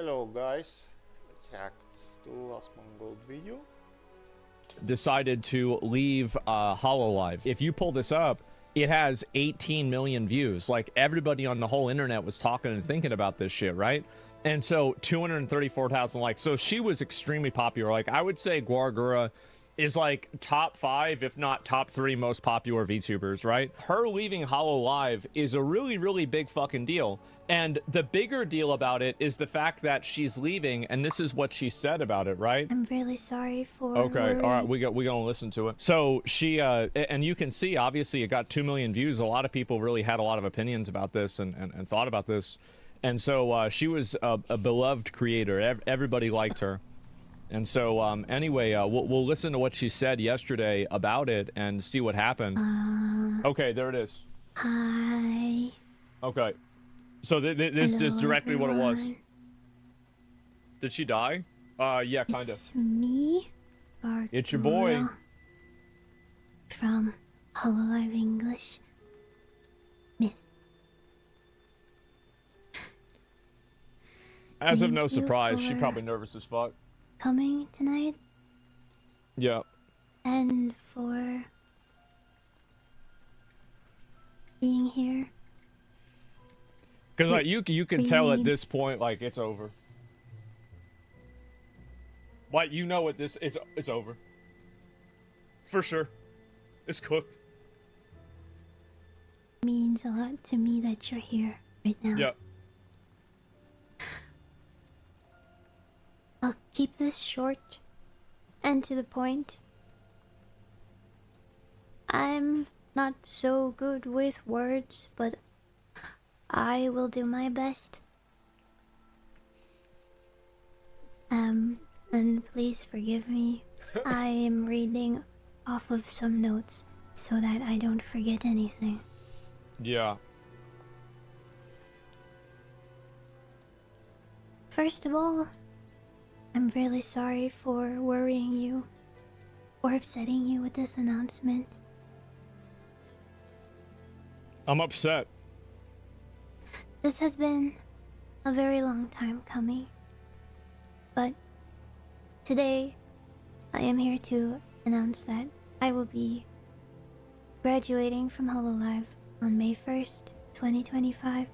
Hello guys, let's react to last Mangold video. Decided to leave Hololive. If you pull this up, it has 18 million views. Like, everybody on the whole internet was talking and thinking about this shit, right? And so 234,000 likes. So she was extremely popular. Like, I would say Guargura is like top 5, if not top 3 most popular VTubers, right? Her leaving Hololive is a really, really big fucking deal. And the bigger deal about it is the fact that she's leaving, and this is what she said about it, right? I'm really sorry for Okay, all right, we gonna listen to it. So she and you can see, obviously, it got 2 million views. A lot of people really had a lot of opinions about this and thought about this. And so she was a beloved creator. Everybody liked her. And so anyway, we'll listen to what she said yesterday about it and see what happened. Okay, there it is. Hi. Okay, so this is directly everyone. what it was. Did she die? Yeah, kind of. It's me, Guargura, It's your boy. from Hololive English. Myth. As of Thank no you surprise, she's for- probably nervous as fuck. Coming tonight Yeah. and for being here. Because like you can tell at Really? this point, like, it's over. Like, you know, it's over. For sure. It's cooked. Means a lot to me that you're here right now. Yeah. I'll keep this short and to the point. I'm not so good with words, but I will do my best. And please forgive me. I am reading off of some notes so that I don't forget anything. Yeah. First of all, I'm really sorry for worrying you or upsetting you with this announcement. I'm upset. This has been a very long time coming, but today I am here to announce that I will be graduating from Hololive on May 1st, 2025.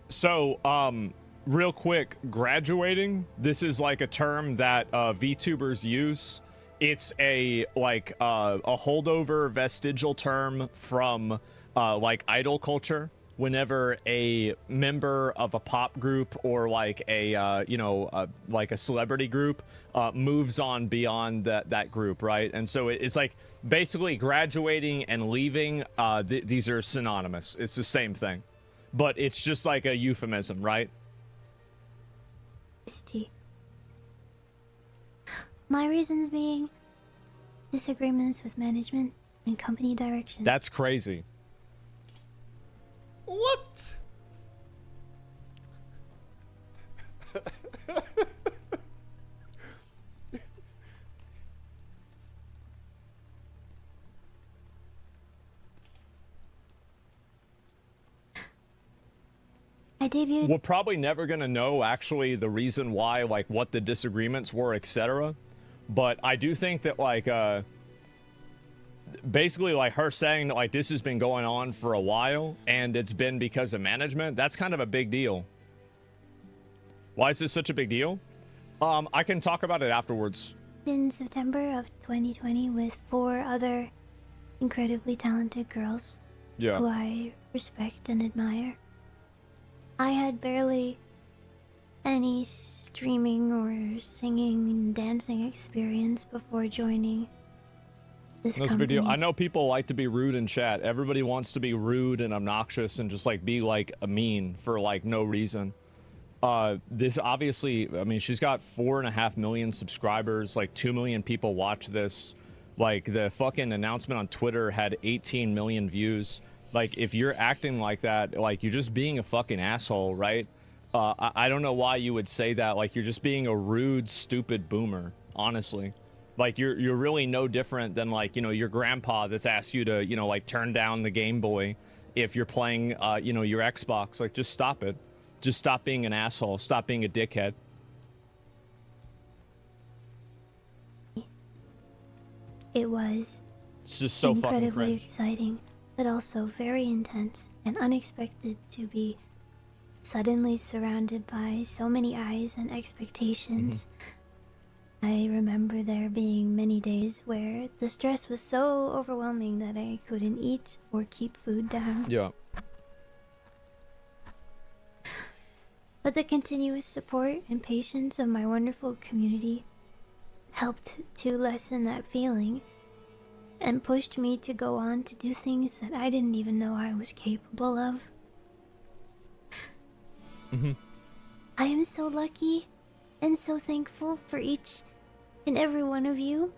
So, real quick, graduating, this is like a term that VTubers use. It's a like a holdover vestigial term from like idol culture. Whenever a member of a pop group or like a like a celebrity group moves on beyond that group, right? And so it's like basically graduating and leaving. These are synonymous. It's the same thing, but it's just like a euphemism, right? My reasons being disagreements with management and company direction. That's crazy. What? I debuted. We're probably never gonna know actually the reason why, like what the disagreements were, etc. But I do think that like basically like her saying that like this has been going on for a while and it's been because of management, that's kind of a big deal. Why is this such a big deal? I can talk about it afterwards. In September of 2020 with 4 other incredibly talented girls who Yeah. I respect and admire. I had barely any streaming or singing and dancing experience before joining this That's a company. big deal. I know people like to be rude in chat. Everybody wants to be rude and obnoxious and just like be like a mean for like no reason. This obviously, I mean, she's got 4.5 million subscribers, like 2 million people watch this. Like the fucking announcement on Twitter had 18 million views. Like if you're acting like that, like you're just being a fucking asshole, right? I don't know why you would say that. Like you're just being a rude, stupid boomer, honestly. Like you're really no different than like, you know, your grandpa that's asked you to, you know, like turn down the Game Boy if you're playing, you know, your Xbox. Like just stop it. Just stop being an asshole. Stop being a dickhead. It was It's just so fucking incredibly cringe. exciting, but also very intense and unexpected to be suddenly surrounded by so many eyes and expectations. I remember there being many days where the stress was so overwhelming that I couldn't eat or keep food down. Yeah. But the continuous support and patience of my wonderful community helped to lessen that feeling and pushed me to go on to do things that I didn't even know I was capable of. I am so lucky and so thankful for each and every one of you,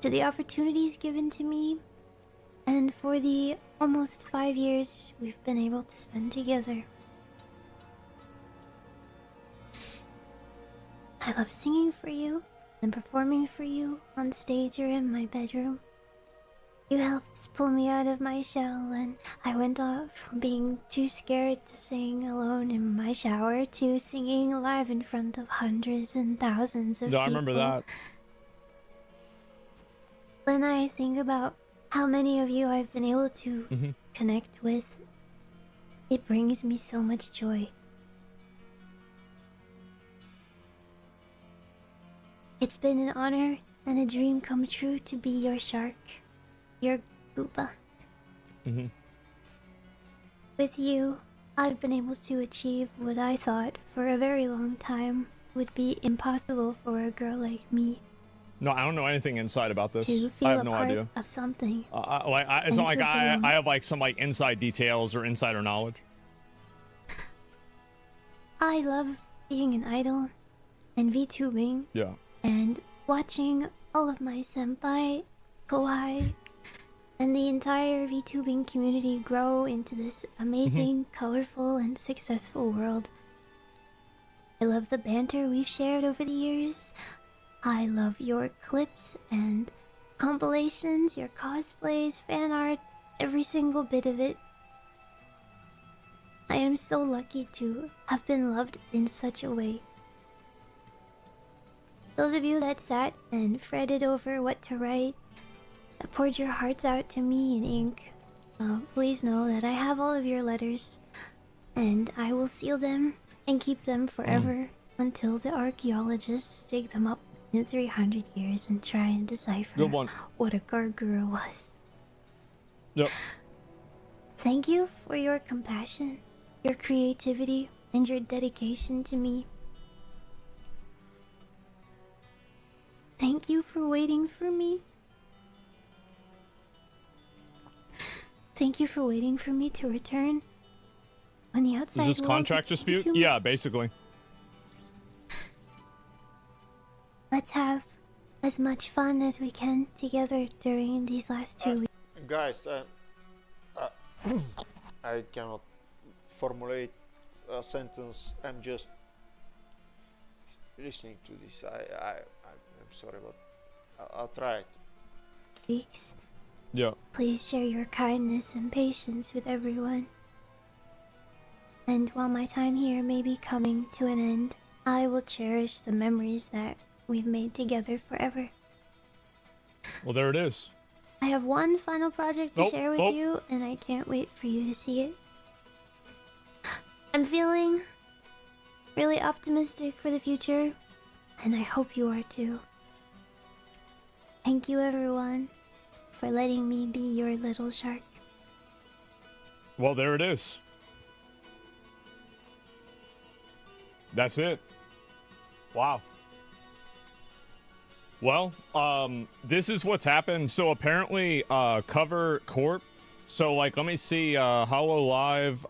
to the opportunities given to me, and for the almost 5 years we've been able to spend together. I love singing for you and performing for you on stage or in my bedroom. You helped pull me out of my shell, and I went off from being too scared to sing alone in my shower to singing live in front of hundreds and thousands of people. I remember that. When I think about how many of you I've been able to connect with, it brings me so much joy. It's been an honor and a dream come true to be your shark, your Gooba. With you, I've been able to achieve what I thought for a very long time would be impossible for a girl like me. No, I don't know anything inside about this. To feel I have a no part idea. of something. It's not like and to belong. I have like some like inside details or insider knowledge. I love being an idol and VTubing Yeah. and watching all of my senpai, Kouhai, and the entire VTubing community grow into this amazing, colorful, and successful world. I love the banter we've shared over the years. I love your clips and compilations, your cosplays, fan art, every single bit of it. I am so lucky to have been loved in such a way. Those of you that sat and fretted over what to write, that poured your hearts out to me in ink, please know that I have all of your letters, and I will seal them and keep them forever until the archaeologists dig them up in 300 years and try and decipher Good one. what a gargoyle was. Yep. Thank you for your compassion, your creativity, and your dedication to me. Thank you for waiting for me. Thank you for waiting for me to return when the outside Is this world contract became dispute? too Yeah, much. basically. Let's have as much fun as we can together during these last 2 weeks. Guys, I cannot formulate a sentence. I'm just listening to this. I'm sorry, but I'll try it. Weeks. Yeah. Please share your kindness and patience with everyone. And while my time here may be coming to an end, I will cherish the memories that we've made together forever. Well, there it is. I have one final project to Nope, share with nope. you, and I can't wait for you to see it. I'm feeling really optimistic for the future, and I hope you are too. Thank you, everyone, for letting me be your little shark. Well, there it is. That's it. Wow. Well, this is what's happened. So apparently, Cover Corp. So like, let me see. Hollow Live,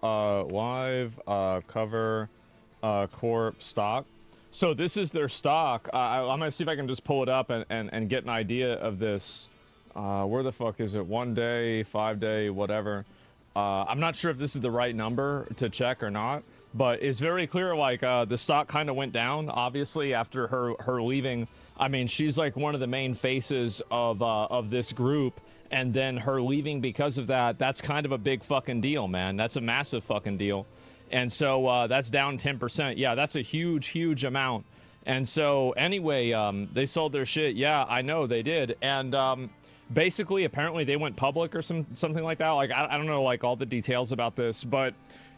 Cover Corp stock. So this is their stock. I'm gonna see if I can just pull it up and get an idea of this. Where the fuck is it? 1 day, 5 day, whatever. I'm not sure if this is the right number to check or not, but it's very clear. Like the stock kind of went down, obviously, after her leaving. I mean, she's like one of the main faces of this group, and then her leaving because of that. That's kind of a big fucking deal, man. That's a massive fucking deal. And so that's down 10%. Yeah, that's a huge amount. And so anyway, they sold their shit. Yeah, I know they did. And basically, apparently they went public or something like that. Like, I don't know, like, all the details about this, but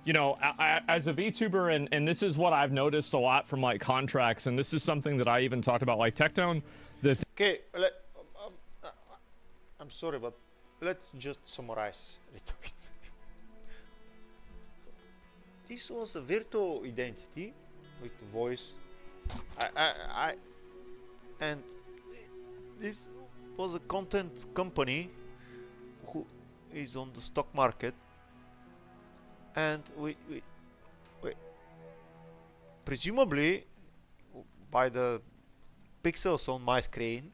you know, as a VTuber, and this is what I've noticed a lot from like contracts, and this is something that I even talked about, like Tectone. Okay, I'm sorry, but let's just summarize a little bit. This was a virtual identity with voice. And this was a content company who is on the stock market, and we presumably by the pixels on my screen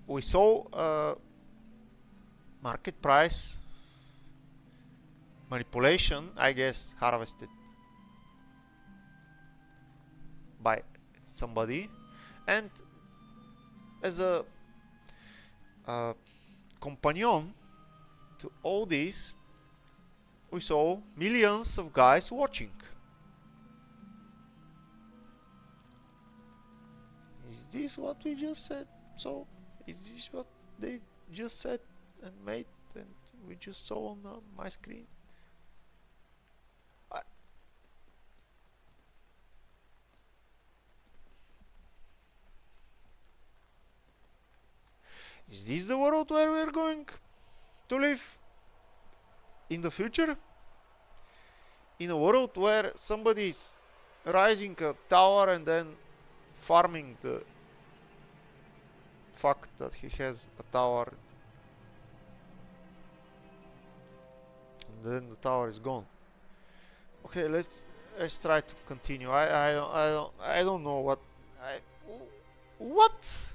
we saw market price manipulation, I guess, harvested by somebody, and as a companion to all this, we saw millions of guys watching. Is this what we just said? So, is this what they just said and made and we just saw on my screen? Is this the world where we're going to live in the future? In a world where somebody's rising a tower and then farming the fact that he has a tower, and then the tower is gone. Okay, let's try to continue. I don't know what what.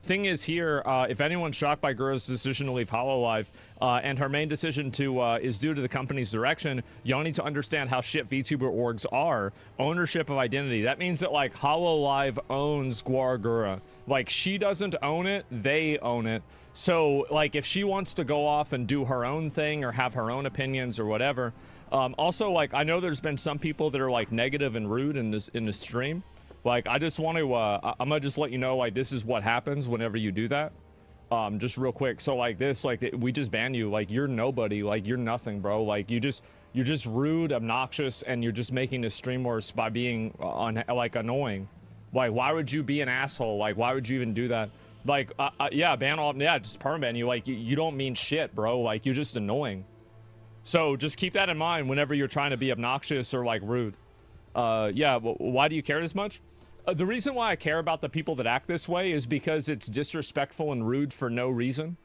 Thing is here, if anyone's shocked by Gura's decision to leave Hololive, and her main decision to is due to the company's direction, y'all need to understand how shit VTuber orgs are. Ownership of identity. That means that like Hololive owns Gura. Like she doesn't own it, they own it. So like if she wants to go off and do her own thing or have her own opinions or whatever. Also, like I know there's been some people that are like negative and rude in this stream. Like, I just want to, I'm gonna just let you know, like, this is what happens whenever you do that. Just real quick. So, like, this, like, we just ban you. Like, you're nobody. Like, you're nothing, bro. Like, you're just rude, obnoxious, and you're just making this stream worse by being, like, annoying. Like, why would you be an asshole? Like, why would you even do that? Like, yeah, ban all, yeah, just permaban you. Like, you don't mean shit, bro. Like, you're just annoying. So, just keep that in mind whenever you're trying to be obnoxious or, like, rude. Yeah, why do you care this much? The reason why I care about the people that act this way is because it's disrespectful and rude for no reason.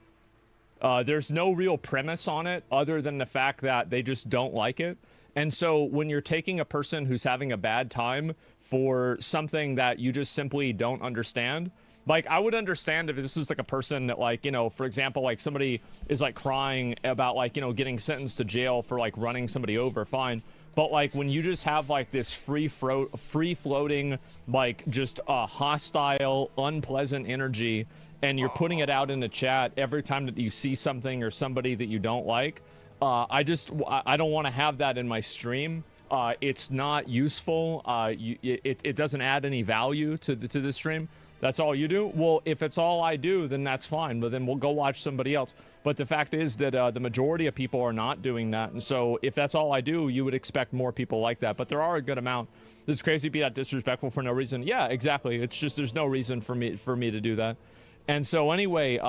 There's no real premise on it other than the fact that they just don't like it. And so when you're taking a person who's having a bad time for something that you just simply don't understand, like I would understand if this was like a person that like, you know, for example, like somebody is like crying about like, you know, getting sentenced to jail for like running somebody over, fine. But like when you just have like this free floating, like just hostile, unpleasant energy, and you're putting it out in the chat every time that you see something or somebody that you don't like, I don't want to have that in my stream. It's not useful. It doesn't add any value to the stream. That's all you do? Well, if it's all I do, then that's fine. But then we'll go watch somebody else. But the fact is that the majority of people are not doing that. And so if that's all I do, you would expect more people like that. But there are a good amount. It's crazy to be that disrespectful for no reason. Yeah, exactly. It's just there's no reason for me to do that. And so anyway,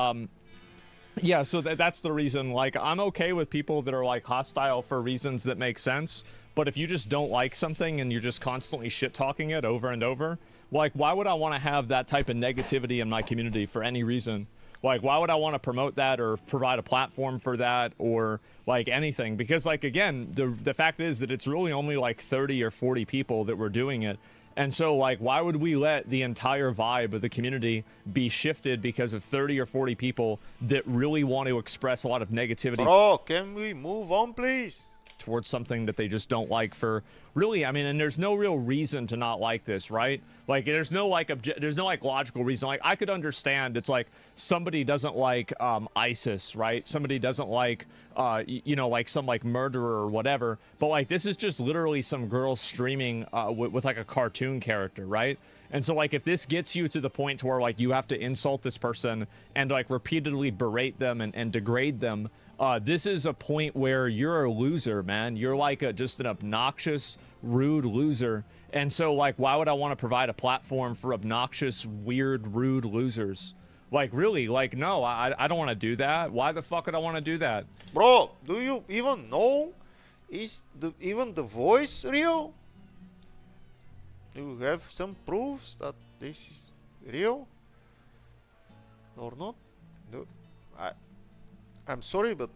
yeah, so that's the reason. Like, I'm okay with people that are like hostile for reasons that make sense. But if you just don't like something and you're just constantly shit-talking it over and over, like, why would I want to have that type of negativity in my community for any reason? Like, why would I want to promote that or provide a platform for that or, like, anything? Because, like, again, the fact is that it's really only, like, 30 or 40 people that were doing it. And so, like, why would we let the entire vibe of the community be shifted because of 30 or 40 people that really want to express a lot of negativity? Bro, can we move on, please? towards something that they just don't like for really, I mean, and there's no real reason to not like this, right? Like there's no like there's no like logical reason. Like I could understand it's like somebody doesn't like ISIS, right? Somebody doesn't like you know, like some like murderer or whatever, but like this is just literally some girl streaming with like a cartoon character, right? And so like if this gets you to the point to where like you have to insult this person and like repeatedly berate them and degrade them, this is a point where you're a loser, man. You're like just an obnoxious, rude loser. And so like why would I want to provide a platform for obnoxious, weird, rude losers? Like really, like no, I don't want to do that. Why the fuck would I want to do that? Bro, do you even know? Is even the voice real? Do you have some proofs that this is real? Or not? No, I'm sorry, but...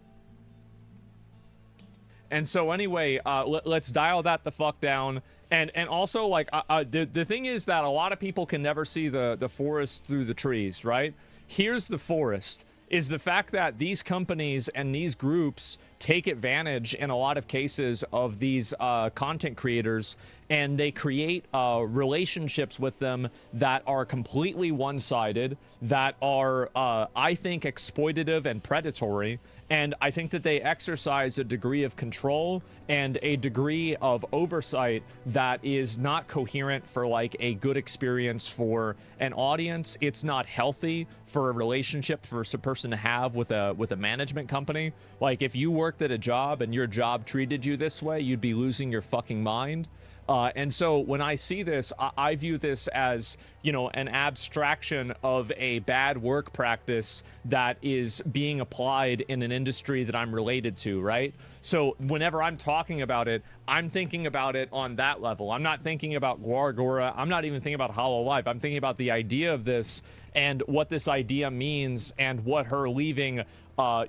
And so anyway, let's dial that the fuck down. And also, like, the thing is that a lot of people can never see the forest through the trees, right? Here's the forest, is the fact that these companies and these groups take advantage in a lot of cases of these content creators, and they create relationships with them that are completely one-sided, that are, I think, exploitative and predatory. And I think that they exercise a degree of control and a degree of oversight that is not coherent for like a good experience for an audience. It's not healthy for a relationship for a person to have with a management company. Like if you worked at a job and your job treated you this way, you'd be losing your fucking mind. And so when I see this, I view this as, you know, an abstraction of a bad work practice that is being applied in an industry that I'm related to, right? So whenever I'm talking about it, I'm thinking about it on that level. I'm not thinking about Guargora. I'm not even thinking about Hololive. I'm thinking about the idea of this and what this idea means and what her leaving,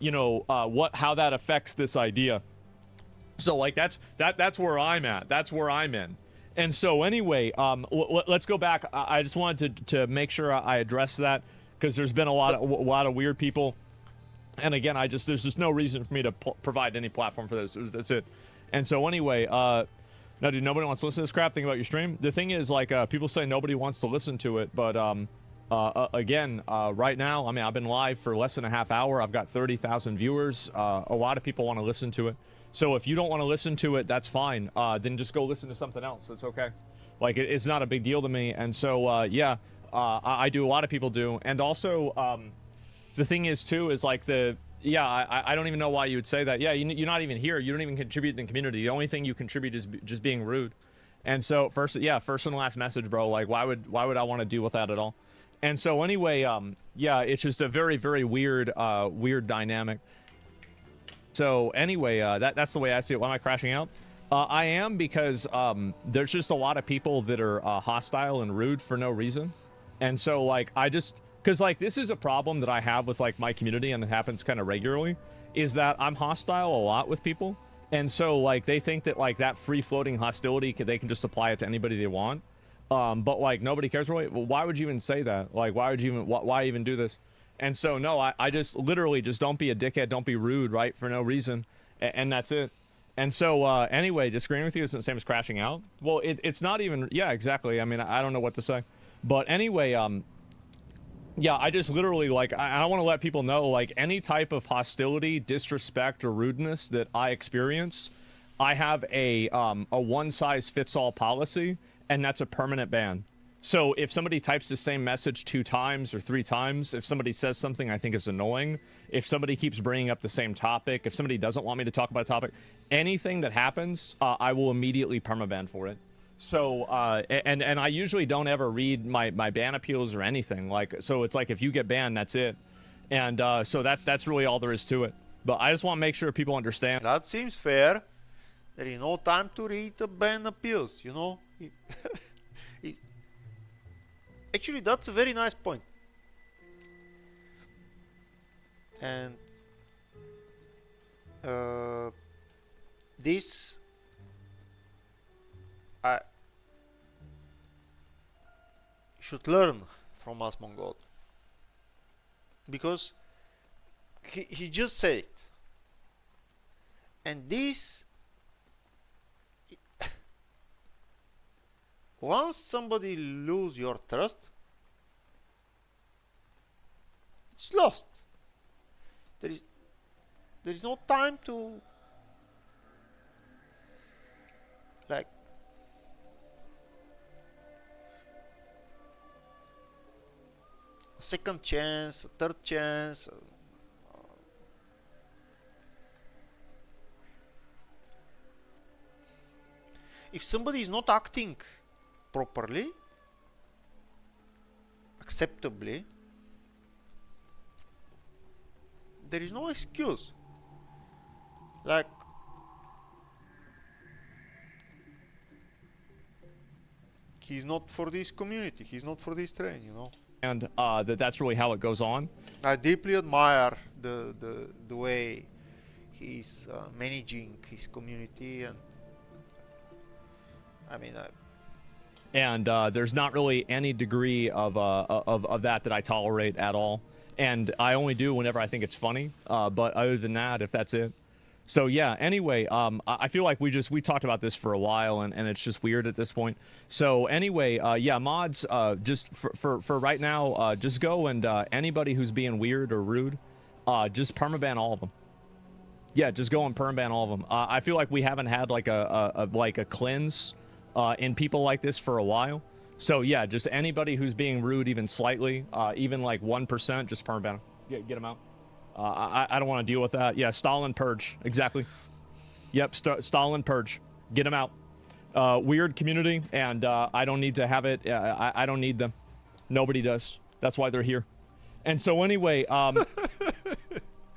you know, how that affects this idea. So like that's where I'm at. That's where I'm in. And so anyway, let's go back. I just wanted to make sure I address that because there's been a lot of weird people. And again, there's just no reason for me to provide any platform for this. That's it. And so anyway, no, dude, nobody wants to listen to this crap. Think about your stream. The thing is, like, people say nobody wants to listen to it, but again, right now, I mean, I've been live for less than a half hour. I've got 30,000 viewers. A lot of people want to listen to it. So if you don't want to listen to it, that's fine. Then just go listen to something else. It's okay. Like, it's not a big deal to me. And so, yeah, I do. A lot of people do. And also, the thing is, too, is like I don't even know why you would say that. Yeah, you're not even here. You don't even contribute in the community. The only thing you contribute is just being rude. And so, first and last message, bro. Like, why would I want to deal with that at all? And so, anyway, yeah, it's just a very, very weird dynamic. So anyway, that's the way I see it. Why am I crashing out? I am because there's just a lot of people that are hostile and rude for no reason. And so like because like this is a problem that I have with like my community, and it happens kind of regularly, is that I'm hostile a lot with people. And so like they think that like that free floating hostility, they can just apply it to anybody they want. But like nobody cares really. Well, why would you even say that? Like why even do this? And so, no, I just literally just don't be a dickhead. Don't be rude, right? For no reason. And that's it. And so, anyway, disagreeing with you isn't the same as crashing out. Well, it's not even. Yeah, exactly. I mean, I don't know what to say. But anyway, yeah, I just literally, like, I want to let people know, like, any type of hostility, disrespect, or rudeness that I experience, I have a one-size-fits-all policy, and that's a permanent ban. So if somebody types the same message 2 times or 3 times, if somebody says something I think is annoying, if somebody keeps bringing up the same topic, if somebody doesn't want me to talk about a topic, anything that happens, I will immediately permaban for it. So, and I usually don't ever read my ban appeals or anything. Like, so it's like if you get banned, that's it. And so that's really all there is to it. But I just want to make sure people understand. That seems fair. There is no time to read the ban appeals, you know? Actually, that's a very nice point. And this I should learn from Asmongold, because he just said it, and this once somebody lose your trust, it's lost. There is no time to like a second chance, a third chance. If somebody is not acting properly, acceptably, there is no excuse. Like, he's not for this community, he's not for this train, you know. And that's really how it goes on. I deeply admire the way he's managing his community, and I mean, And there's not really any degree of that I tolerate at all. And I only do whenever I think it's funny. But other than that, if that's it. So yeah, anyway, I feel like we talked about this for a while, and it's just weird at this point. So anyway, yeah, mods, just for right now, just go and anybody who's being weird or rude, just permaban all of them. Yeah, just go and permaban all of them. I feel like we haven't had like a cleanse in people like this for a while. So yeah, just anybody who's being rude even slightly, even like 1%, just permaban them. Get them out. I don't want to deal with that. Yeah, Stalin purge. Exactly. Yep, Stalin purge. Get them out. Weird community, and I don't need to have it. I don't need them. Nobody does. That's why they're here. And so anyway,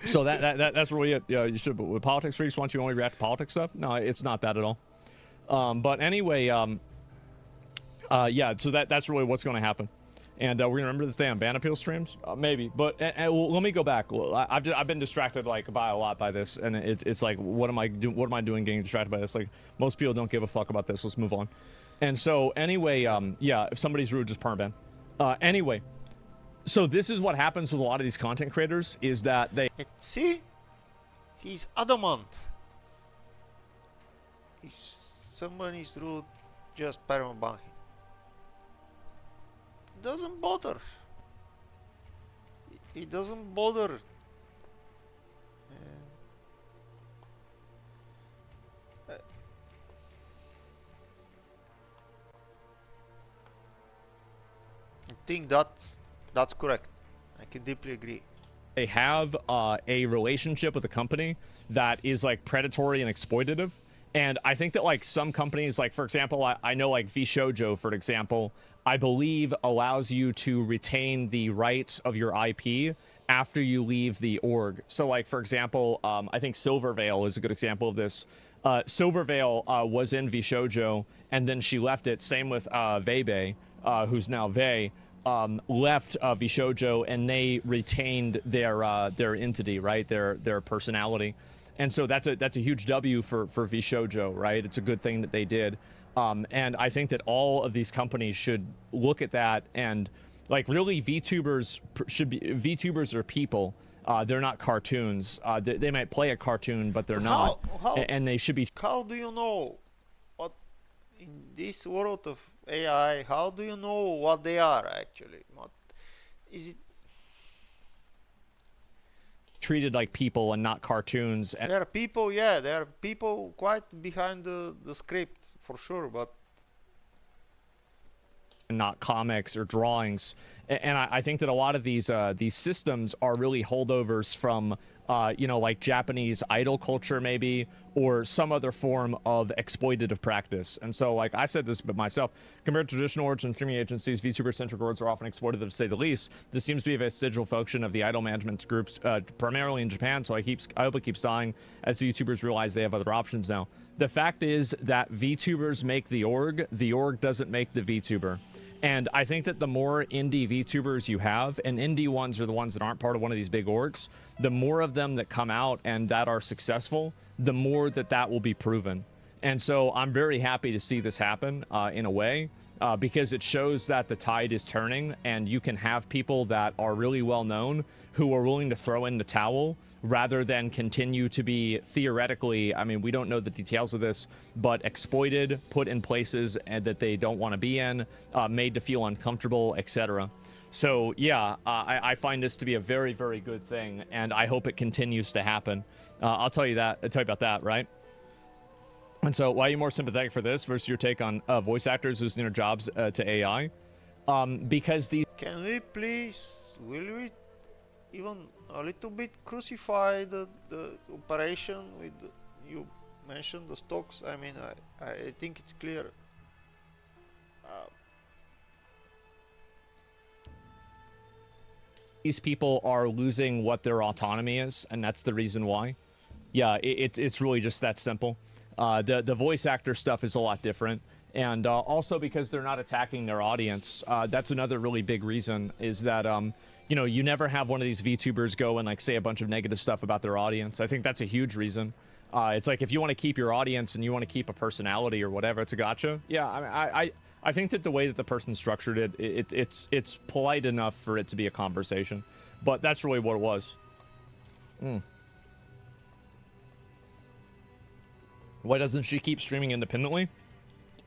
so that's really it. Yeah, you should. But with politics freaks, once you only react to politics stuff, no, it's not that at all. But anyway, yeah. So that's really what's going to happen. And we're gonna remember this day on ban appeal streams, maybe. But well, let me go back. I've been distracted like by a lot by this, and it's like, what am I doing getting distracted by this? Like, most people don't give a fuck about this. Let's move on. And so anyway, yeah, if somebody's rude, just permaban. Anyway, so this is what happens with a lot of these content creators, is that they see, he's adamant. If someone is rude, just permaban him. Doesn't bother. It doesn't bother. I think that's correct. I can deeply agree. They have a relationship with a company that is like predatory and exploitative. And I think that like some companies, like for example, I know like VShojo, for example, I believe allows you to retain the rights of your IP after you leave the org. So like, for example, I think Silvervale is a good example of this. Silvervale was in VShojo, and then she left it. Same with Vebe, who's now Vey, left VShojo, and they retained their entity, right? Their personality. And so that's a huge W for VShojo, right? It's a good thing that they did. And I think that all of these companies should look at that, and like really VTubers are people. They're not cartoons. They might play a cartoon, but they're not. And they should be. How do you know what in this world of AI? How do you know what they are actually? What is it? Treated like people and not cartoons. There are people, yeah, there are people quite behind the script for sure, but not comics or drawings. And I think that a lot of these systems are really holdovers from you know, like Japanese idol culture maybe, or some other form of exploitative practice. And so like I said this but myself, compared to traditional orgs and streaming agencies, VTuber-centric orgs are often exploitative, to say the least. This seems to be a vestigial function of the idol management groups, primarily in Japan, so I hope it keeps dying as the YouTubers realize they have other options now. The fact is that VTubers make the org doesn't make the VTuber. And I think that the more indie VTubers you have, and indie ones are the ones that aren't part of one of these big orgs, the more of them that come out and that are successful, the more that will be proven. And so I'm very happy to see this happen in a way. because it shows that the tide is turning, and you can have people that are really well known who are willing to throw in the towel rather than continue to be theoretically, I mean, we don't know the details of this, but exploited, put in places that they don't want to be in, made to feel uncomfortable, etc. So yeah, I find this to be a very, very good thing, and I hope it continues to happen. I'll tell you about that, right? And so, why are you more sympathetic for this versus your take on voice actors losing their jobs to AI? Because these. Can we please, will we even a little bit crucify the operation with you mentioned the stocks? I mean, I think it's clear. These people are losing what their autonomy is, and that's the reason why. Yeah, it's really just that simple. The voice actor stuff is a lot different, and also because they're not attacking their audience. That's another really big reason, is that you know, you never have one of these VTubers go and like say a bunch of negative stuff about their audience. I think that's a huge reason. It's like, if you want to keep your audience and you want to keep a personality or whatever, it's a gotcha. Yeah, I think that the way that the person structured it, it's polite enough for it to be a conversation, but that's really what it was. Why doesn't she keep streaming independently?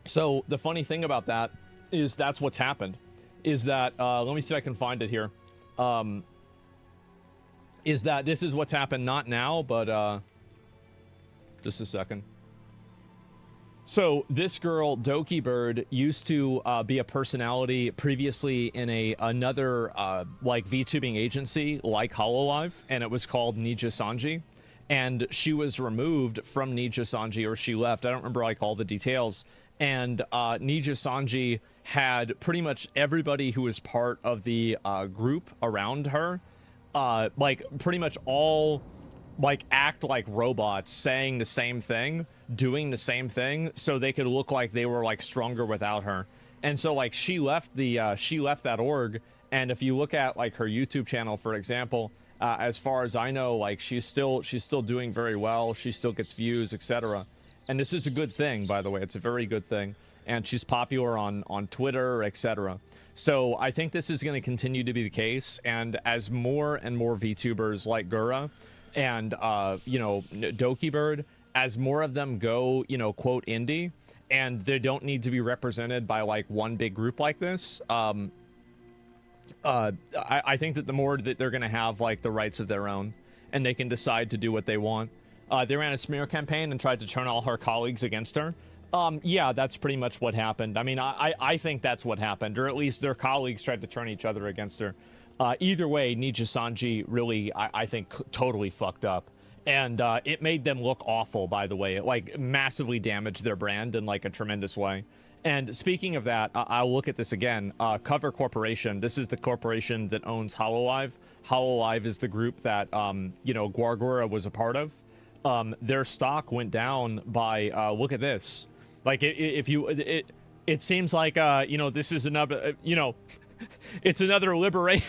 So the funny thing about that is that's what's happened. Is that let me see if I can find it here. Is that this is what's happened, not now, but just a second. So this girl, Doki Bird, used to be a personality previously in another like VTubing agency like Hololive, and it was called Nija Sanji. And she was removed from Nija Sanji, or she left. I don't remember like all the details. And Nija Sanji had pretty much everybody who was part of the group around her, like pretty much all like act like robots, saying the same thing, doing the same thing, so they could look like they were like stronger without her. And so like she left that org. And if you look at like her YouTube channel, for example, as far as I know, like she's still doing very well. She still gets views, etc. And this is a good thing, by the way. It's a very good thing. And she's popular on Twitter, etc. So I think this is going to continue to be the case. And as more and more VTubers like Gura and you know, Doki Bird, as more of them go, you know, quote indie, and they don't need to be represented by like one big group like this, I think that the more that they're going to have like the rights of their own, and they can decide to do what they want. They ran a smear campaign and tried to turn all her colleagues against her. Yeah, that's pretty much what happened. I mean, I think that's what happened, or at least their colleagues tried to turn each other against her. Either way, Nija Sanji really, I think, totally fucked up. And it made them look awful, by the way. It, like, massively damaged their brand in, like, a tremendous way. And speaking of that, I'll look at this again. Cover Corporation. This is the corporation that owns Hololive. Hololive is the group that, you know, Guargura was a part of. Their stock went down by, look at this. Like, if you, it seems like, you know, this is another, you know, it's another liberation.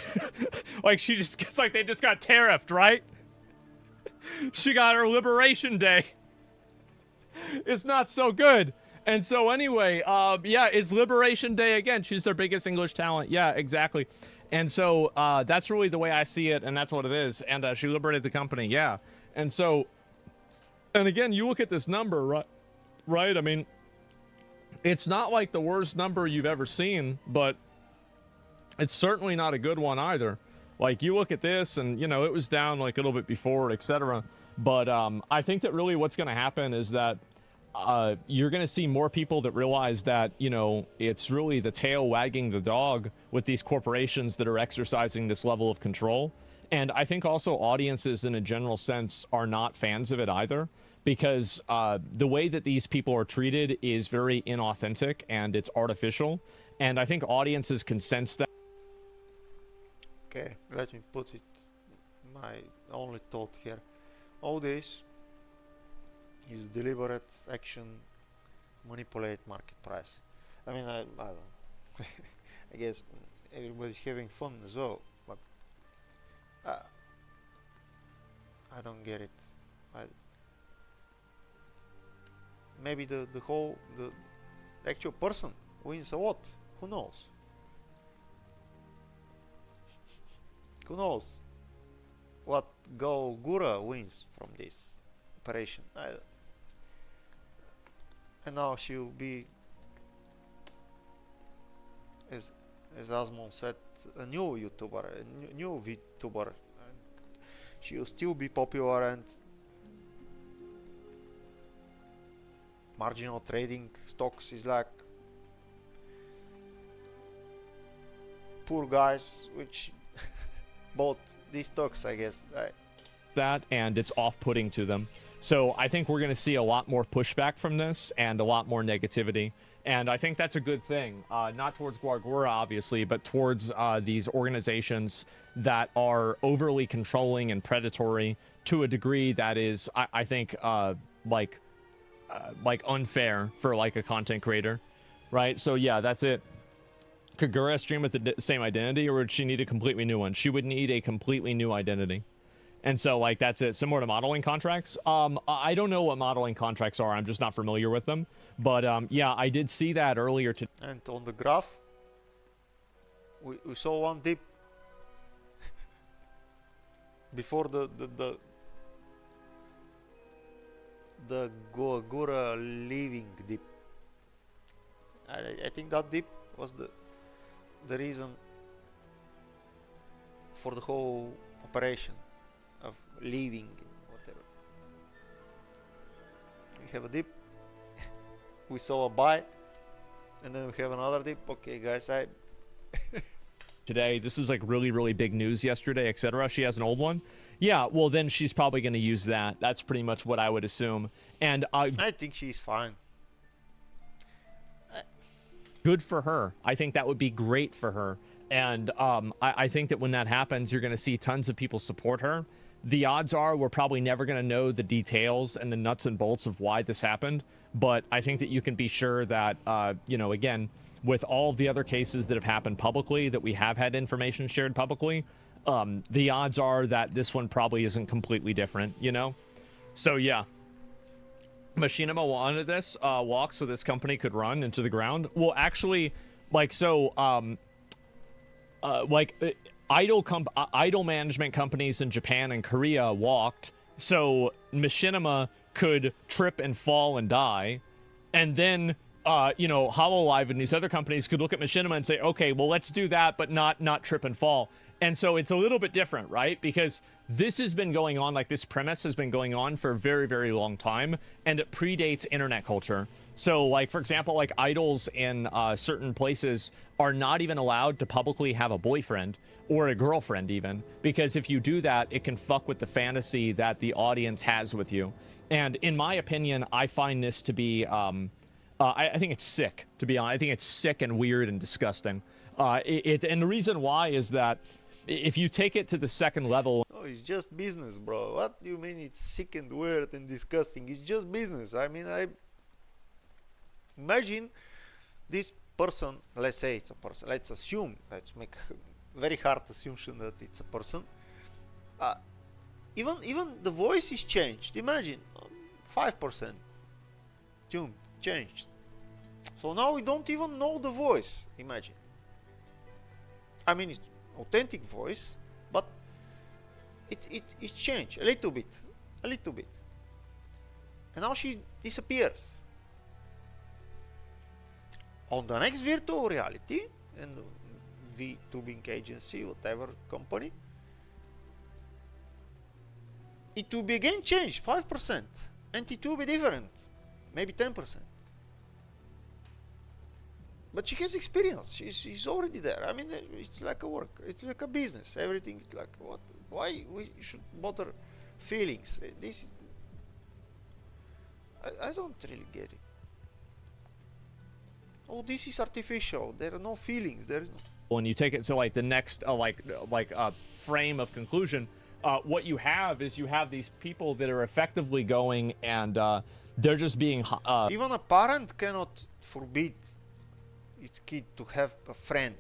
Like, she just gets, like, they just got tariffed, right? She got her Liberation Day. It's not so good. And so anyway, yeah, it's Liberation Day again. She's their biggest English talent. Yeah, exactly. And so that's really the way I see it, and that's what it is. And she liberated the company, yeah. And so, and again, you look at this number, right? I mean, it's not like the worst number you've ever seen, but it's certainly not a good one either. Like, you look at this, and, you know, it was down, like, a little bit before, etc. But I think that really what's going to happen is that you're going to see more people that realize that, you know, it's really the tail wagging the dog with these corporations that are exercising this level of control. And I think also audiences, in a general sense, are not fans of it either, because the way that these people are treated is very inauthentic and it's artificial. And I think audiences can sense that. Okay, let me put it, my only thought here. All this is deliberate action, manipulate market price. I mean, I don't I guess everybody's having fun as well, but I don't get it. Maybe the actual person wins a what? Who knows? Who knows what Gura wins from this operation? And now she'll be, as Asmon said, a new YouTuber, a new VTuber. And she'll still be popular, and marginal trading stocks is like poor guys which bought these stocks, I guess. That, and it's off-putting to them. So I think we're going to see a lot more pushback from this and a lot more negativity. And I think that's a good thing, not towards Guargura, obviously, but towards these organizations that are overly controlling and predatory to a degree that is, I think, like unfair for like a content creator, right? So yeah, that's it. Could Gura stream with the same identity, or would she need a completely new one? She would need a completely new identity. And so, like, that's it. Similar to modeling contracts. I don't know what modeling contracts are. I'm just not familiar with them. But, yeah, I did see that earlier today. And on the graph, we saw one dip before the Gura leaving dip. I think that dip was the reason for the whole operation of leaving, whatever. We have a dip, we saw a buy, and then we have another dip. Okay, guys, Today, this is like really big news yesterday, etc. She has an old one. Yeah, well, then she's probably going to use that. That's pretty much what I would assume. And I think she's fine. Good for her. I think that would be great for her. And I think that when that happens, you're going to see tons of people support her. The odds are we're probably never going to know the details and the nuts and bolts of why this happened. But I think that you can be sure that, you know, again, with all of the other cases that have happened publicly, that we have had information shared publicly, the odds are that this one probably isn't completely different, you know? So, yeah. Machinima wanted this walk so this company could run into the ground. Well, actually, like, so, idle management companies in Japan and Korea walked so Machinima could trip and fall and die, and then you know, Hololive and these other companies could look at Machinima and say, okay, well, let's do that, but not trip and fall. And so it's a little bit different, right? Because this has been going on, like this premise has been going on for a very long time, and it predates internet culture. So, like, for example, like idols in certain places are not even allowed to publicly have a boyfriend or a girlfriend even, because if you do that, it can fuck with the fantasy that the audience has with you. And in my opinion, I find this to be, I think it's sick, to be honest. I think it's sick and weird and disgusting. And the reason why is that if you take it to the second level... Oh, it's just business, bro. What do you mean it's sick and weird and disgusting? It's just business. I mean, imagine this person, let's say it's a person, let's assume, let's make a very hard assumption that it's a person. Even the voice is changed. Imagine 5% tuned, changed. So now we don't even know the voice. Imagine. I mean, it's authentic voice, but it's changed a little bit, and now she disappears. On the next virtual reality and VTubing agency, whatever company, it will be again changed 5%, and it will be different, maybe 10%. But she has experience. She's already there. I mean, it's like a work. It's like a business. Everything is like what? Why we should bother feelings? This is, I don't really get it. Oh, this is artificial. There are no feelings. There is no. When you take it to like the next frame of conclusion, what you have is you have these people that are effectively going and they're just being even a parent cannot forbid its kid to have a friend.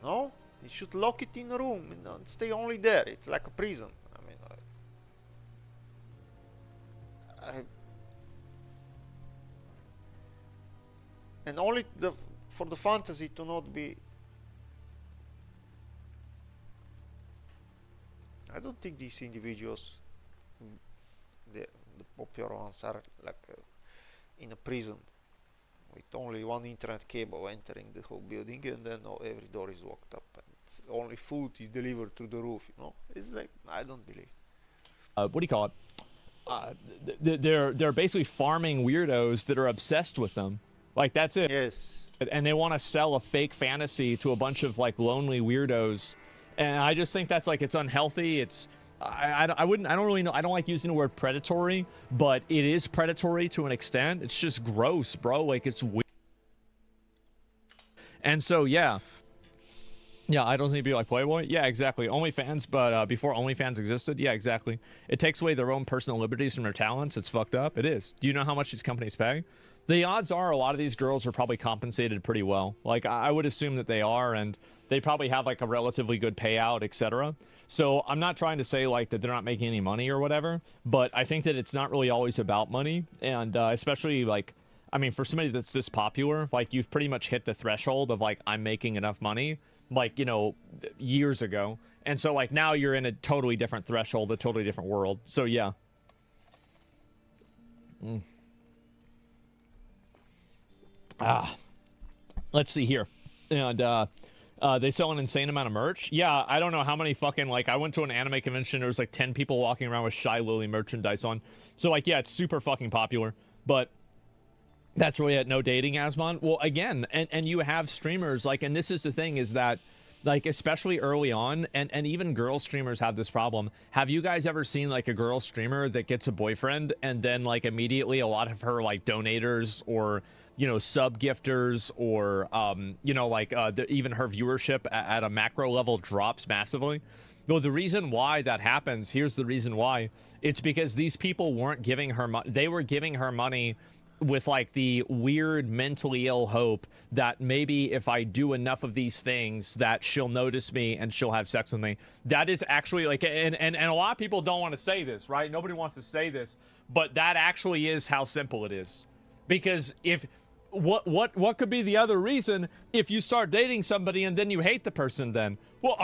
No, he should lock it in a room and stay only there. It's like a prison. I mean, and only the for the fantasy to not be. I don't think these individuals, the popular ones, are like in a prison with only one internet cable entering the whole building, and then every door is locked up, and only food is delivered through the roof. It's like, I don't believe. What do you call it? They're basically farming weirdos that are obsessed with them. Like, that's it. Yes. And they want to sell a fake fantasy to a bunch of like lonely weirdos, and I just think that's like, it's unhealthy. It's I don't really know. I don't like using the word predatory, but it is predatory to an extent. It's just gross, bro. Like, it's weird. And so yeah, I don't need to be like Playboy. Yeah, exactly. OnlyFans, but before OnlyFans existed, yeah, exactly. It takes away their own personal liberties from their talents. It's fucked up. It is. Do you know how much these companies pay? The odds are a lot of these girls are probably compensated pretty well. Like, I would assume that they are, and they probably have like a relatively good payout, etc. So I'm not trying to say like that they're not making any money or whatever, but I think that it's not really always about money, and especially like, I mean, for somebody that's this popular, like, you've pretty much hit the threshold of like, I'm making enough money, like, years ago, and so like now you're in a totally different threshold, a totally different world. So yeah. Let's see here. And they sell an insane amount of merch. Yeah, I don't know how many fucking, like, I went to an anime convention, there was like 10 people walking around with Shy Lily merchandise on. So like, yeah, it's super fucking popular, but that's really it. No dating, Asmon. Well, again, and you have streamers, like, and this is the thing, is that, like, especially early on, and even girl streamers have this problem. Have you guys ever seen like a girl streamer that gets a boyfriend and then like immediately a lot of her like donators or sub gifters or even her viewership at a macro level drops massively? Well, the reason why that happens, here's the reason why. It's because these people weren't giving her money. They were giving her money with like the weird mentally ill hope that maybe if I do enough of these things that she'll notice me and she'll have sex with me. That is actually like, and a lot of people don't want to say this, right? Nobody wants to say this, but that actually is how simple it is. Because if what could be the other reason if you start dating somebody and then you hate the person? Then, well,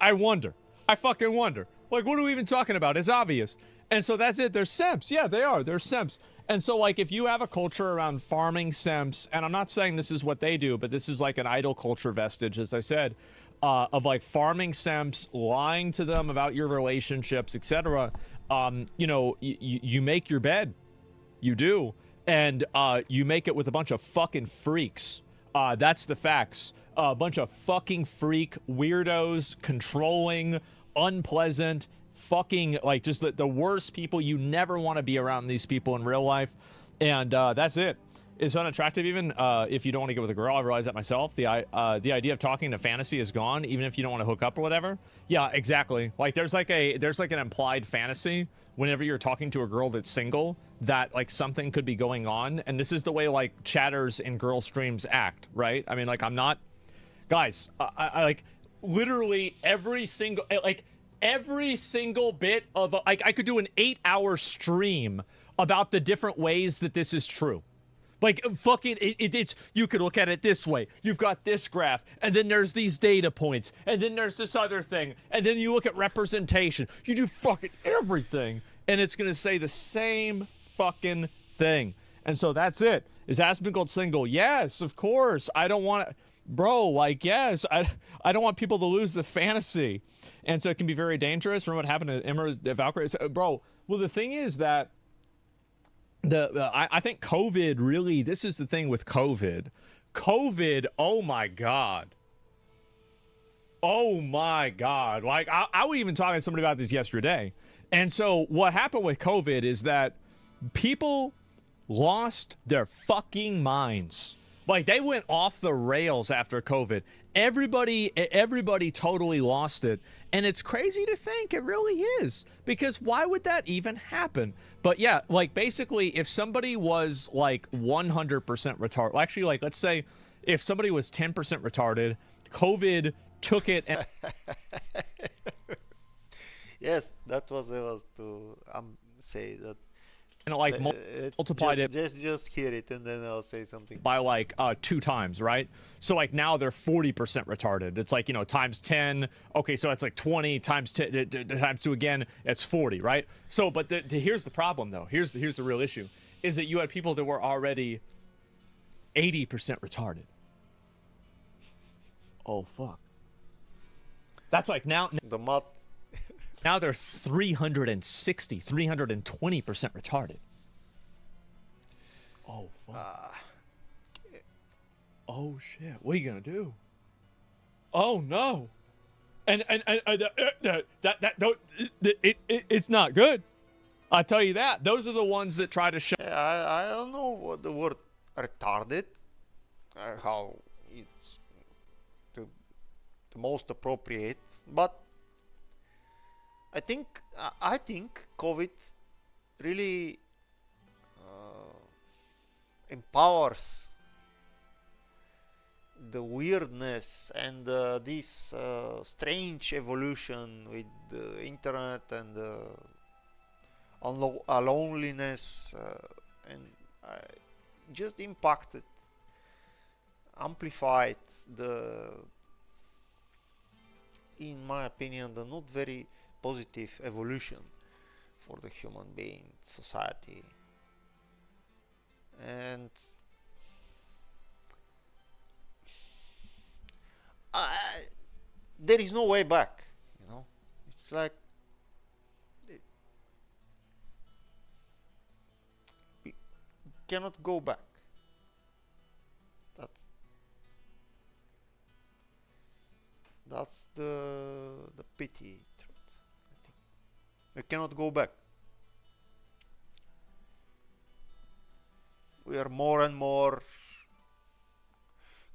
I wonder. I fucking wonder. Like, what are we even talking about? It's obvious. And so that's it. They're simps. Yeah, they are. They're simps. And so, like, if you have a culture around farming simps, and I'm not saying this is what they do, but this is like an idol culture vestige, as I said, of like farming simps, lying to them about your relationships, etc. You make your bed. You do. And you make it with a bunch of fucking freaks. That's the facts. A bunch of fucking freak weirdos, controlling, unpleasant, fucking, like, just the worst people. You never want to be around these people in real life. And that's it. It's unattractive even if you don't want to get with a girl. I realize that myself. The idea of talking to fantasy is gone, even if you don't want to hook up or whatever. Yeah, exactly. Like, there's like an implied fantasy whenever you're talking to a girl that's single, that like something could be going on. And this is the way like chatters in girl streams act, right? I mean, like, I'm not, guys, I like literally every single bit of like, I could do an 8-hour stream about the different ways that this is true. Like, fucking, it's, you could look at it this way. You've got this graph, and then there's these data points, and then there's this other thing, and then you look at representation. You do fucking everything, and it's gonna say the same fucking thing. And so that's it. Is Aspen Gold single? Yes, of course. I don't want to, bro, like, yes, I don't want people to lose the fantasy. And so it can be very dangerous. Remember what happened to Emma Valkyrie? So, bro, well, the thing is that I think COVID really, this is the thing with COVID, oh my god, like I was even talking to somebody about this yesterday. And so what happened with COVID is that people lost their fucking minds. Like, they went off the rails after COVID. Everybody totally lost it. And it's crazy to think, it really is. Because why would that even happen? But yeah, like, basically, if somebody was like 100% retarded, well, actually, like, let's say if somebody was 10% retarded, COVID took it and yes, that was to say that and like multiplied it just hear it, and then I'll say something. by like 2 times, right? So like now they're 40% retarded. It's like, you know, times 10. Okay, so it's like 20 times 10 times 2 again. It's 40, right? So, but here's the problem though. Here's the real issue, is that you had people that were already 80% retarded. Oh fuck. That's like now The math. now they're 320% retarded. Oh fuck. Oh shit. What are you gonna do? Oh no. And it's not good. I tell you that. Those are the ones that try to show. I don't know what the word retarded, how it's the most appropriate, but I think COVID really empowers the weirdness and this strange evolution with the internet and loneliness and just impacted, amplified the, in my opinion, the not very positive evolution for the human being society. And there is no way back, you know. It's like we cannot go back. That's the pity truth, I think. We cannot go back. We are more and more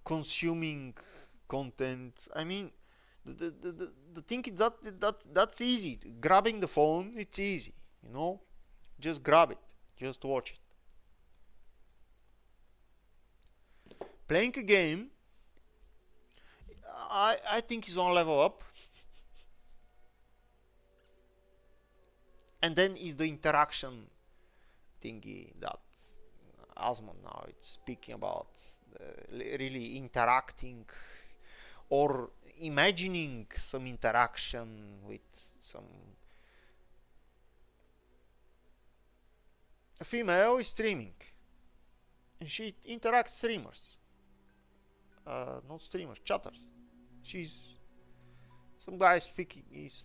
consuming content. I mean, the thing is that's easy. Grabbing the phone, it's easy, you know. Just grab it, just watch it. Playing a game, I think is one level up. And then is the interaction thingy that Asmon now it's speaking about, really interacting or imagining some interaction with some. A female is streaming and she interacts streamers, not streamers, chatters. She's some guy speaking, is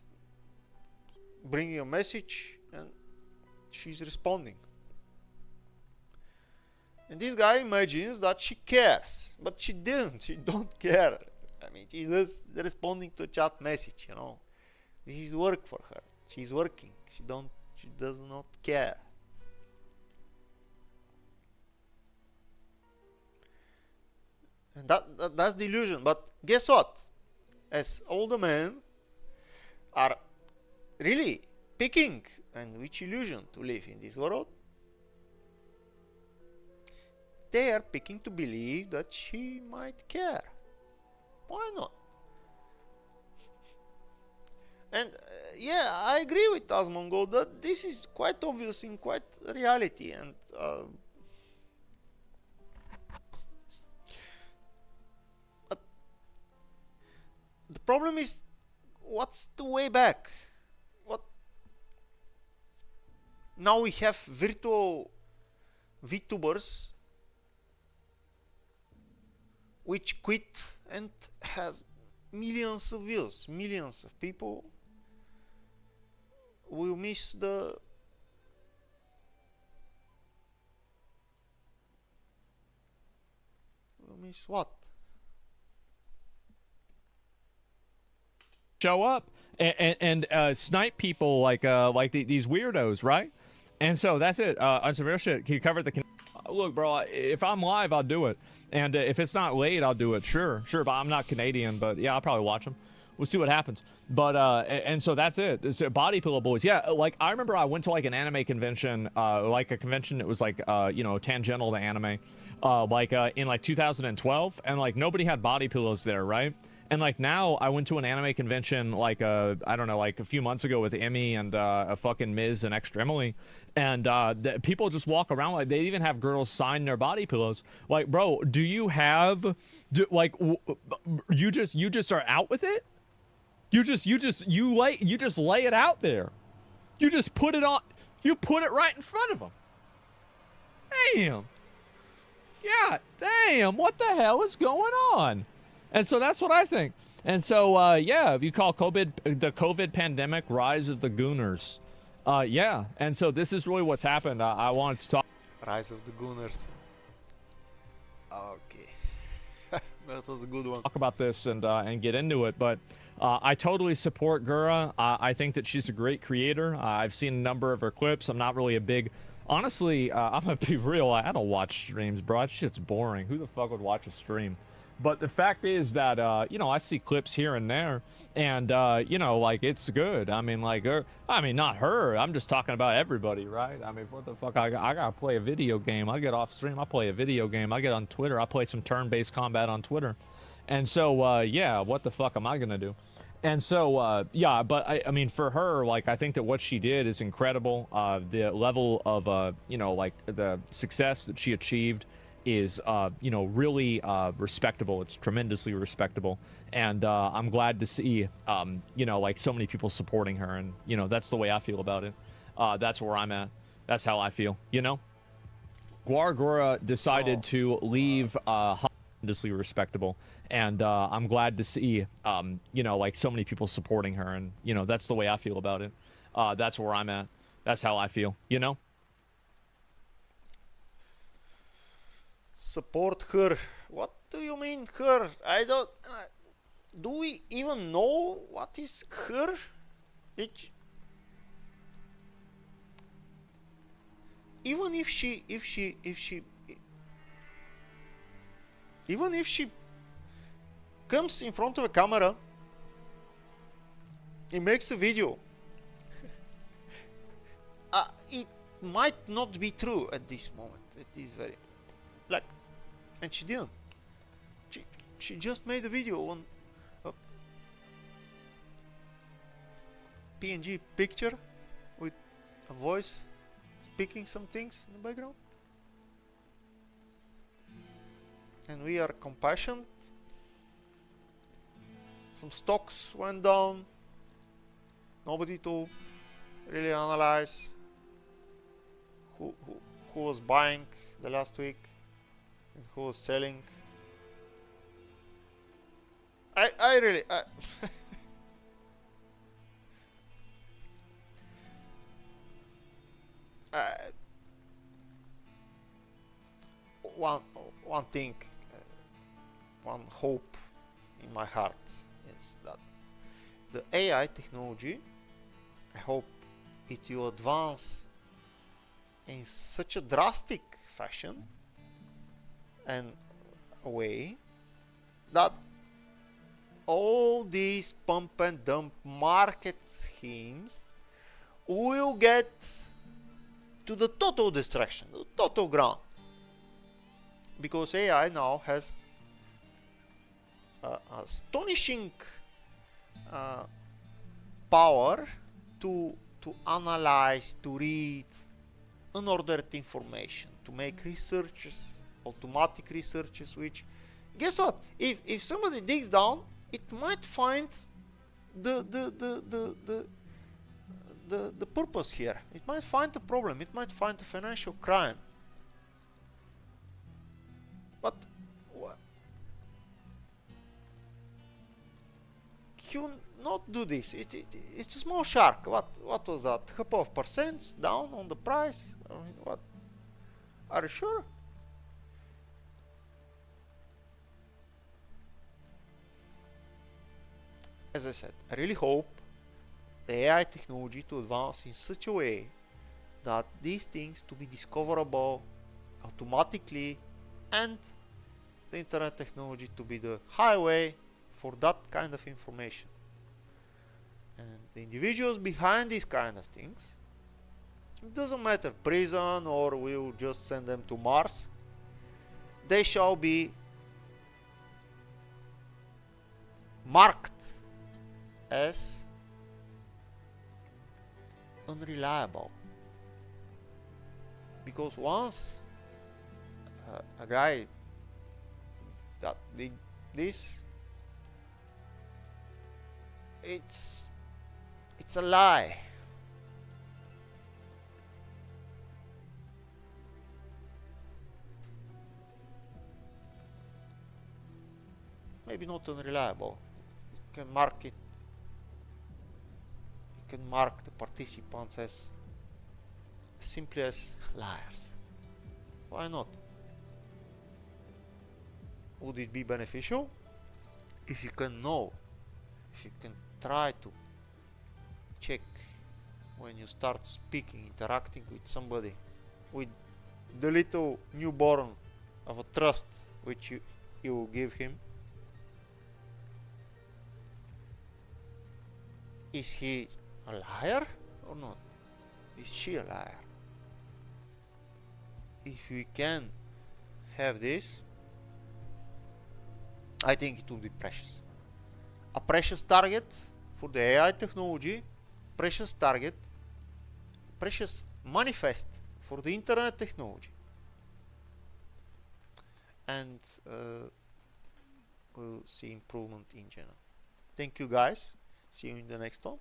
bringing a message and she's responding. And this guy imagines that she cares, but she didn't. She don't care. I mean, she's just responding to a chat message, you know. This is work for her. She's working. She does not care. And that's the illusion. But guess what? As older men are really picking and which illusion to live in this world, they are picking to believe that she might care. Why not? And yeah, I agree with Asmongo that this is quite obvious in quite reality. And but the problem is, what's the way back? What? Now we have virtual VTubers which quit and has millions of views. Millions of people will miss the what? Show up and snipe people like these weirdos, right? And so that's it. On some real shit, you covered the. Look, bro, if I'm live, I'll do it. And if it's not late, I'll do it. Sure. But I'm not Canadian, but yeah, I'll probably watch them. We'll see what happens. But and so that's it. It's body pillow boys. Yeah, like I remember I went to like an anime convention, like a convention that was like you know, tangential to anime, in like 2012, and like nobody had body pillows there, right? And like now, I went to an anime convention like I don't know, like a few months ago with Emmy and a fucking Miz and Extra Emily, and people just walk around like they even have girls sign their body pillows. Like, bro, do you have, you just are out with it? You just lay it out there. You just put it on. You put it right in front of them. Damn. Yeah, damn. What the hell is going on? And so that's what I think. And so, yeah, if you call the COVID pandemic rise of the Gooners. Yeah. And so this is really what's happened. I wanted to talk. Rise of the Gooners. Okay. That was a good one. Talk about this and get into it, but I totally support Gura. I think that she's a great creator. I've seen a number of her clips. I'm not really a big, honestly, I'm gonna be real. I don't watch streams, bro. That shit's boring. Who the fuck would watch a stream? But the fact is that you know, I see clips here and there, and you know, like, it's good. I mean, like, I mean, not her. I'm just talking about everybody, right? I mean, what the fuck? I gotta play a video game. I get off stream. I play a video game. I get on Twitter. I play some turn-based combat on Twitter. And so, yeah, what the fuck am I gonna do? And so, yeah, but I mean, for her, like, I think that what she did is incredible. The level of, you know, like, the success that she achieved is, you know, really respectable. It's tremendously respectable. And I'm glad to see, you know, like, so many people supporting her. And, you know, that's the way I feel about it. That's where I'm at. That's how I feel, you know? Guargora decided to leave tremendously respectable. And I'm glad to see, you know, like, so many people supporting her. And, you know, that's the way I feel about it. That's where I'm at. That's how I feel, you know? Support her. What do you mean her? I don't... do we even know what is her? Even if she comes in front of a camera and makes a video, it might not be true at this moment. It is very, like, and she didn't. She just made a video on a PNG picture with a voice speaking some things in the background, and we are compassionate. Some stocks went down. Nobody to really analyze who was buying the last week and who was selling. I really one thing, one hope in my heart is that the AI technology, I hope it will advance in such a drastic fashion and way that all these pump and dump market schemes will get to the total destruction, the total ground, because AI now has astonishing power to analyze, to read unordered information, to make researches, automatic researches, which, guess what, if somebody digs down, it might find the purpose here. It might find the problem. It might find the financial crime. But you not do this. It's a small shark. What was that? Couple of percents down on the price? I mean, what? Are you sure? As I said, I really hope the AI technology to advance in such a way that these things to be discoverable automatically, and the internet technology to be the highway for that kind of information. And the individuals behind these kind of things, it doesn't matter, prison or we'll just send them to Mars, they shall be marked as unreliable, because once a guy that did this, it's a lie. Maybe not unreliable. You can mark it. You can mark the participants as simply as liars. Why not? Would it be beneficial if you can know, if you can try to check when you start speaking, interacting with somebody, with the little newborn of a trust which you give him? Is he a liar or not? Is she a liar? If we can have this, I think it will be precious. A precious target for the AI technology, precious target, precious manifest for the internet technology. And we'll see improvement in general. Thank you guys. See you in the next one.